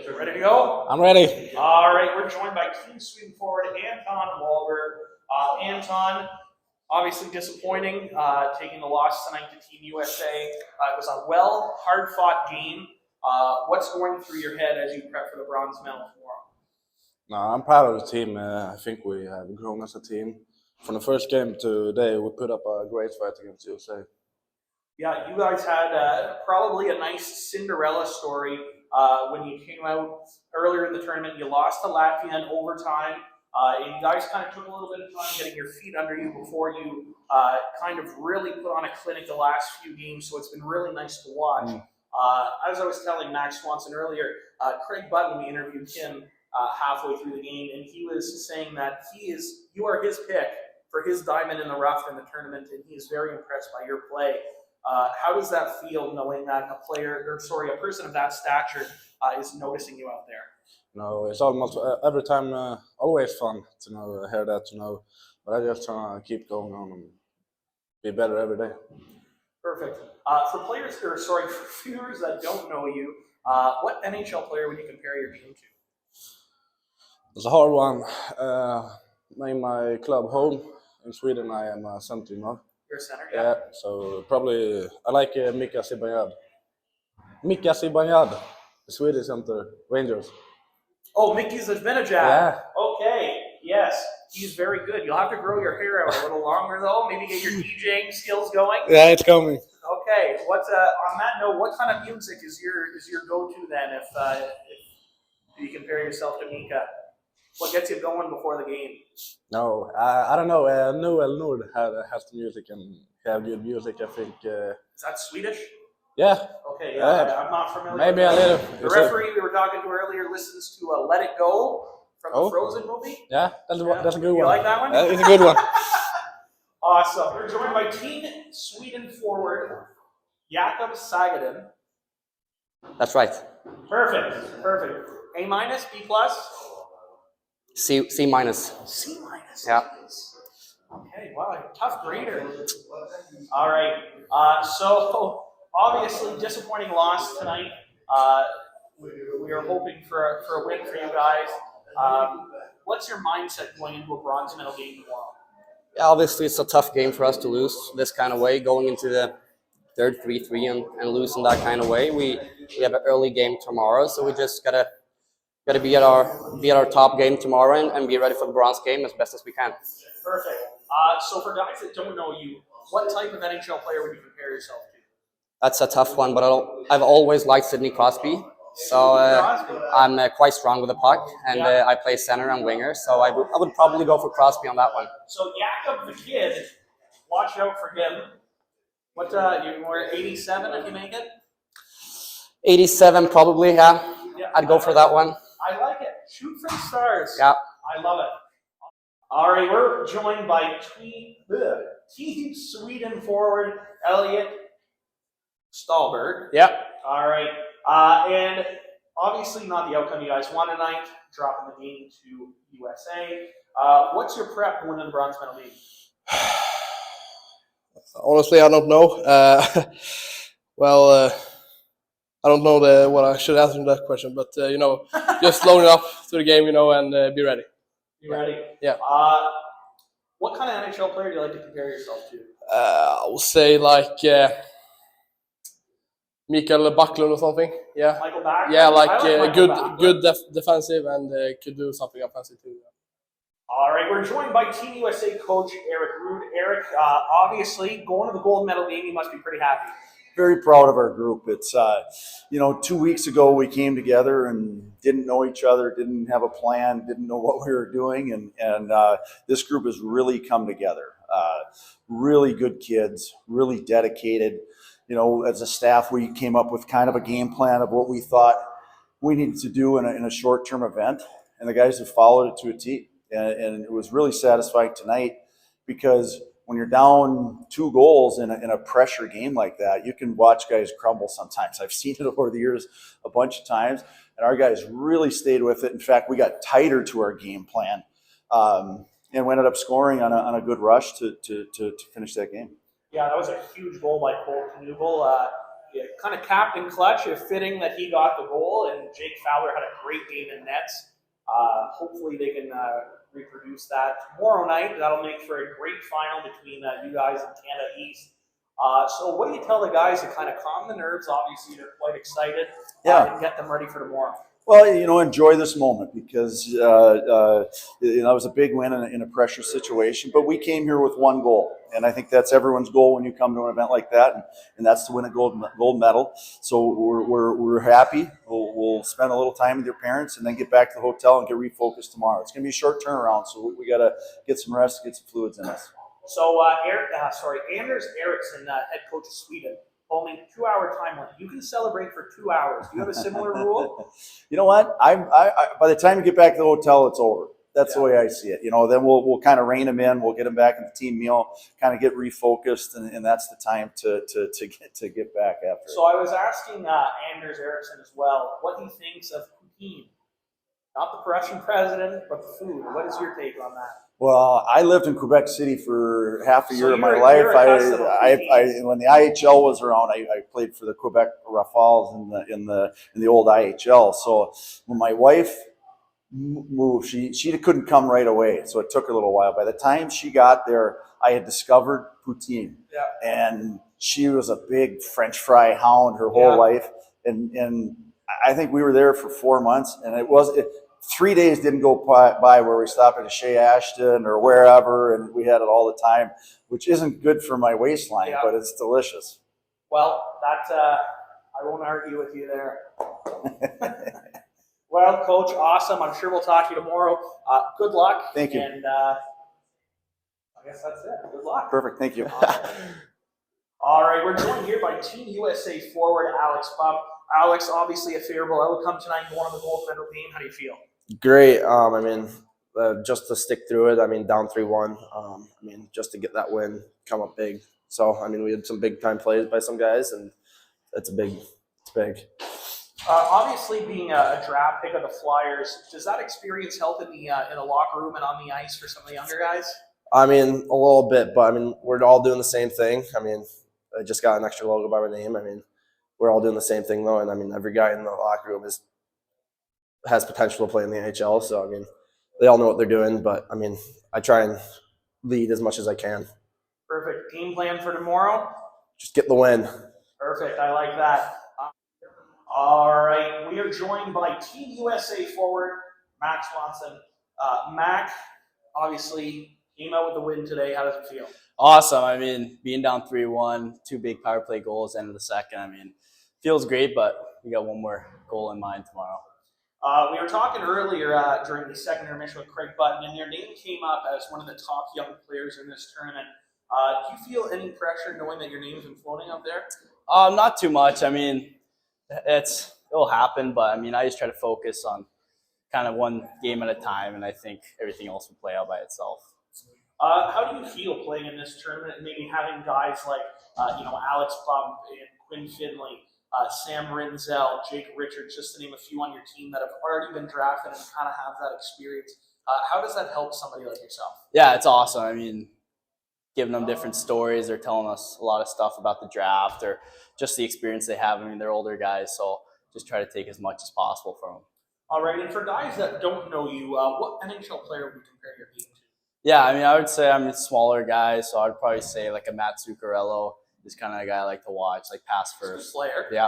So ready to go? I'm ready. All right, we're joined by Team Sweden forward Anton Walber. Anton, obviously disappointing, taking the loss tonight to Team USA. It was a hard-fought game. What's going through your head as you prep for the bronze medal tomorrow? No, I'm proud of the team. I think we have grown as a team. From the first game to today, we put up a great fight against USA. Yeah, you guys had probably a nice Cinderella story when you came out earlier in the tournament. You lost to Latvia in overtime. And you guys kind of took a little bit of time getting your feet under you before you kind of really put on a clinic the last few games, so it's been really nice to watch. As I was telling Max Swanson earlier, Craig Button, we interviewed him halfway through the game, and he was saying that you are his pick for his diamond in the rough in the tournament, and he is very impressed by your play. How does that feel knowing that a person of that stature is noticing you out there? No, it's almost every time always fun to hear that, But I just try to keep going on and be better every day. Perfect. For viewers that don't know you, what NHL player would you compare your game to? It's a hard one. In my club home in Sweden, I am a center, You're a center, yeah. So probably I like Mika Zibanejad. Mika Zibanejad, the Swedish center, Rangers. Oh, Mickey Zibanejad. Yeah. Okay. Yes, he's very good. You'll have to grow your hair out a little longer, though. Maybe get your DJing skills going. Yeah, it's coming. Okay. On that note? What kind of music is your go-to then? If you compare yourself to Mika, what gets you going before the game? No, I don't know. Noel Nord has the music and have good music. I think. Is that Swedish? Yeah. Okay, yeah. I'm not familiar. Maybe with a little. The referee we were talking to earlier listens to "Let It Go" from the Frozen movie. Yeah, that's a good one. You like that one? It's a good one. Awesome. We're joined by Team Sweden forward Jakob Sagadin. That's right. Perfect. A minus, B plus. C minus. C minus. Yeah. Okay. Wow. Tough grader. All right. So obviously disappointing loss tonight. We are hoping for a win for you guys. What's your mindset going into a bronze medal game tomorrow? Yeah, obviously it's a tough game for us to lose this kind of way, going into the third 3-3 and losing that kind of way. We have an early game tomorrow, so we just gotta be at our top game tomorrow and be ready for the bronze game as best as we can. Perfect. So for guys that don't know you, what type of NHL player would you compare yourself to? That's a tough one, but I've always liked Sidney Crosby. So I'm quite strong with the puck, and I play center and winger. So I would probably go for Crosby on that one. So Jakob the kid, watch out for him. What you were 87 if you make it? 87 probably, yeah. I'd go for that one. I like it. Shoot for the stars. Yeah. I love it. All right, we're joined by Team Sweden forward Elliot Stahlberg. Yeah. All right. And obviously not the outcome you guys won tonight, dropping the game to USA. What's your prep going into the bronze medal game? Honestly, I don't know. I don't know what I should answer to that question, but just load it up to the game, and be ready. You ready? Yeah. What kind of NHL player do you like to compare yourself to? I will say like Mikael Backlund or something. Yeah. Michael Backlund? Yeah, like good defensive and could do something offensive too. All right, we're joined by Team USA coach Eric Rude. Eric, obviously going to the gold medal game, you must be pretty happy. Very proud of our group. It's 2 weeks ago we came together and didn't know each other, didn't have a plan, didn't know what we were doing, and this group has really come together. Really good kids, really dedicated. As a staff, we came up with kind of a game plan of what we thought we needed to do in a short-term event, and the guys have followed it to a T. And it was really satisfying tonight because when you're down 2 goals in a pressure game like that, you can watch guys crumble sometimes. I've seen it over the years a bunch of times, and our guys really stayed with it. In fact, we got tighter to our game plan, and we ended up scoring on a good rush to finish that game. Yeah, that was a huge goal by Cole Knuble. kind of capped in clutch. It's fitting that he got the goal, and Jake Fowler had a great game in nets. Hopefully they can reproduce that tomorrow night. That'll make for a great final between you guys and Canada East. So what do you tell the guys to kind of calm the nerves? Obviously, they're quite excited and get them ready for tomorrow. Well, enjoy this moment because it was a big win in a pressure situation. But we came here with one goal, and I think that's everyone's goal when you come to an event like that, and that's to win a gold medal. So we're happy. We'll spend a little time with your parents, and then get back to the hotel and get refocused tomorrow. It's going to be a short turnaround, so we got to get some rest, get some fluids in us. So Anders Eriksson, head coach of Sweden, told me 2-hour time limit. You can celebrate for 2 hours. Do you have a similar rule? You know what? I by the time you get back to the hotel, it's over. That's the way I see it. Then we'll kind of rein them in. We'll get them back in the team meal, kind of get refocused, and that's the time to get back after. So I was asking Anders Eriksson as well what he thinks of poutine. Not the Russian president, but the food. What is your take on that? Well, I lived in Quebec City for half a year of my you're life. When the IHL was around, I played for the Quebec Rafales in the old IHL. So when my wife moved, she couldn't come right away, so it took a little while. By the time she got there, I had discovered poutine, and she was a big French fry hound her whole life, and I think we were there for 4 months, and 3 days didn't go by where we stopped at a Shea Ashton or wherever, and we had it all the time, which isn't good for my waistline, but it's delicious. Well, I won't argue with you there. Well, Coach, awesome. I'm sure we'll talk to you tomorrow. Good luck. Thank you. And I guess that's it. Good luck. Perfect. Thank you. All right, we're joined here by Team USA forward Alex Pup. Alex, obviously a favorable outcome tonight. You won the gold medal game. How do you feel? Great. Just to stick through it. Down 3-1. Just to get that win, come up big. So, we had some big time plays by some guys, and it's big. Obviously, being a draft pick of the Flyers, does that experience help in the locker room and on the ice for some of the younger guys? A little bit, but we're all doing the same thing. I just got an extra logo by my name. We're all doing the same thing though, and every guy in the locker room has potential to play in the NHL. So they all know what they're doing, but I try and lead as much as I can. Perfect. Game plan for tomorrow? Just get the win. Perfect. I like that. All right. We are joined by Team USA forward Max Swanson. Mac, obviously, came out with the win today. How does it feel? Awesome. Being down 3-1, 2 big power play goals, end of the second. Feels great, but we got one more goal in mind tomorrow. We were talking earlier during the second intermission with Craig Button, and your name came up as one of the top young players in this tournament. Do you feel any pressure knowing that your name's been floating out there? Not too much. It'll happen, but I just try to focus on kind of one game at a time, and I think everything else will play out by itself. How do you feel playing in this tournament and maybe having guys like Alex Pup and Quinn Finley, Sam Rinzel, Jake Richards, just to name a few on your team that have already been drafted and kind of have that experience? How does that help somebody like yourself? Yeah, it's awesome. Giving them different stories. They're telling us a lot of stuff about the draft or just the experience they have. They're older guys, so just try to take as much as possible from them. All right, and for guys that don't know you, what NHL player would you compare your game to? Yeah, I would say I'm a smaller guy, so I'd probably say like a Matt Zuccarello is kind of a guy I like to watch, like pass first. Slayer. Yeah.